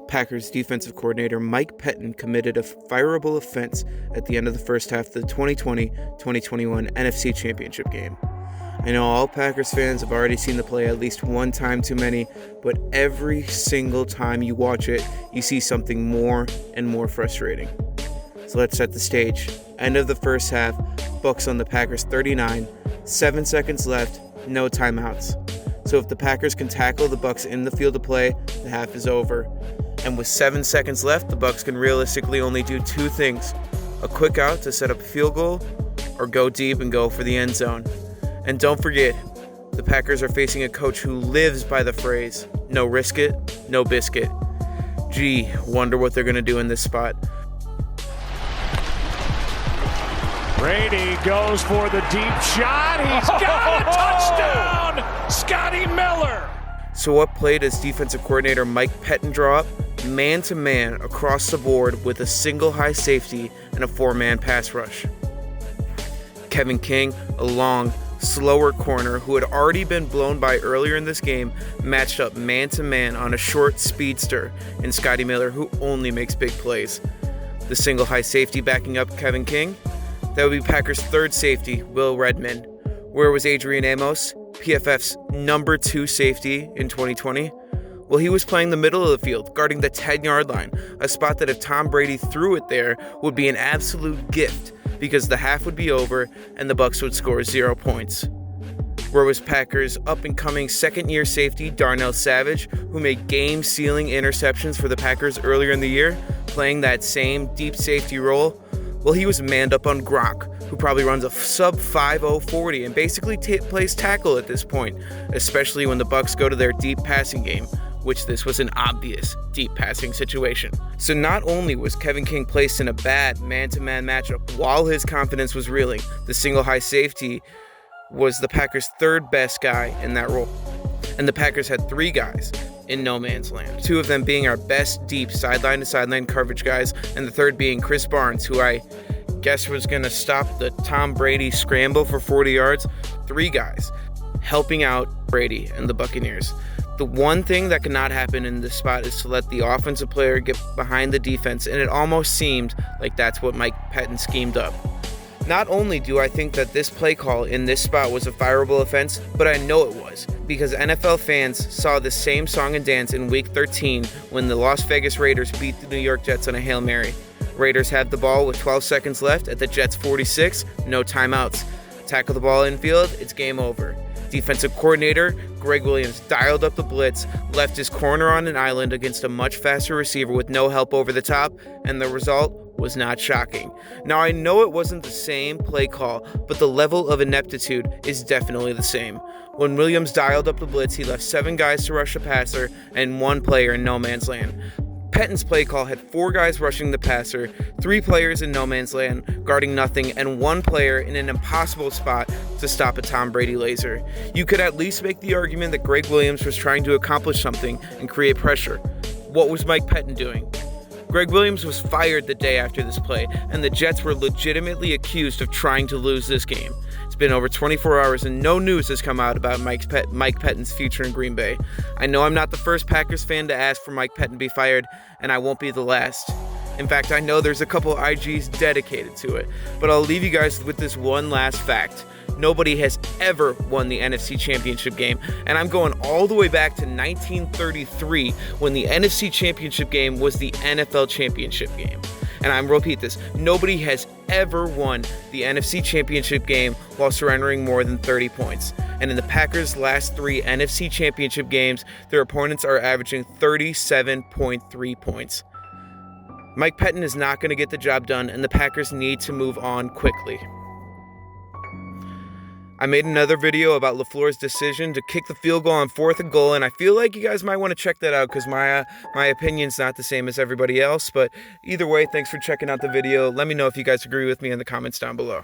Packers defensive coordinator Mike Pettine committed a fireable offense at the end of the first half of the 2020-2021 NFC Championship game. I know all Packers fans have already seen the play at least one time too many, but every single time you watch it, you see something more and more frustrating. So let's set the stage. End of the first half, Bucs on the Packers 39, 7 seconds left, no timeouts. So if the Packers can tackle the Bucs in the field of play, the half is over. And with 7 seconds left, the Bucs can realistically only do two things: a quick out to set up a field goal, or go deep and go for the end zone. And don't forget, the Packers are facing a coach who lives by the phrase, no risk it, no biscuit. Gee, wonder what they're going to do in this spot. Brady goes for the deep shot. He's got a touchdown! Scotty Miller! So what play does defensive coordinator Mike Pettine draw up? Man-to-man across the board with a single high safety and a four-man pass rush. Kevin King, a long, slower corner who had already been blown by earlier in this game, matched up man-to-man on a short speedster in Scotty Miller, who only makes big plays. The single high safety backing up Kevin King, that would be Packers' third safety, Will Redmond. Where was Adrian Amos, PFF's number 2 safety in 2020? Well, he was playing the middle of the field, guarding the 10-yard line, a spot that if Tom Brady threw it there would be an absolute gift because the half would be over and the Bucs would score 0 points. Where was Packers' up-and-coming second-year safety, Darnell Savage, who made game-sealing interceptions for the Packers earlier in the year, playing that same deep safety role? Well, he was manned up on Gronk, who probably runs a sub-5.0 40 and basically plays tackle at this point, especially when the Bucs go to their deep passing game, which this was an obvious deep passing situation. So not only was Kevin King placed in a bad man-to-man matchup while his confidence was reeling, the single high safety was the Packers' third best guy in that role. And the Packers had 3 guys in no man's land, 2 of them being our best deep sideline-to-sideline coverage guys, and the third being Chris Barnes, who I guess was going to stop the Tom Brady scramble for 40 yards. 3 guys helping out Brady and the Buccaneers. The one thing that cannot happen in this spot is to let the offensive player get behind the defense, and it almost seemed like that's what Mike Pettine schemed up. Not only do I think that this play call in this spot was a fireable offense, but I know it was, because NFL fans saw the same song and dance in Week 13 when the Las Vegas Raiders beat the New York Jets on a Hail Mary. Raiders had the ball with 12 seconds left at the Jets' 46, no timeouts. Tackle the ball infield, it's game over. Defensive coordinator Greg Williams dialed up the blitz, left his corner on an island against a much faster receiver with no help over the top, and the result was not shocking. Now, I know it wasn't the same play call, but the level of ineptitude is definitely the same. When Williams dialed up the blitz, he left 7 guys to rush the passer and 1 player in no man's land. Pettine's play call had 4 guys rushing the passer, 3 players in no man's land, guarding nothing, and 1 player in an impossible spot to stop a Tom Brady laser. You could at least make the argument that Greg Williams was trying to accomplish something and create pressure. What was Mike Pettine doing? Greg Williams was fired the day after this play, and the Jets were legitimately accused of trying to lose this game. It's been over 24 hours and no news has come out about Mike Pettine's future in Green Bay. I know I'm not the first Packers fan to ask for Mike Pettine to be fired, and I won't be the last. In fact, I know there's a couple IGs dedicated to it, but I'll leave you guys with this one last fact. Nobody has ever won the NFC Championship game, and I'm going all the way back to 1933 when the NFC Championship game was the NFL Championship game. And I repeat this, nobody has ever won the NFC Championship game while surrendering more than 30 points. And in the Packers' last 3 NFC Championship games, their opponents are averaging 37.3 points. Mike Pettine is not going to get the job done, and the Packers need to move on quickly. I made another video about LaFleur's decision to kick the field goal on 4th and goal, and I feel like you guys might want to check that out because my opinion's not the same as everybody else. But either way, thanks for checking out the video. Let me know if you guys agree with me in the comments down below.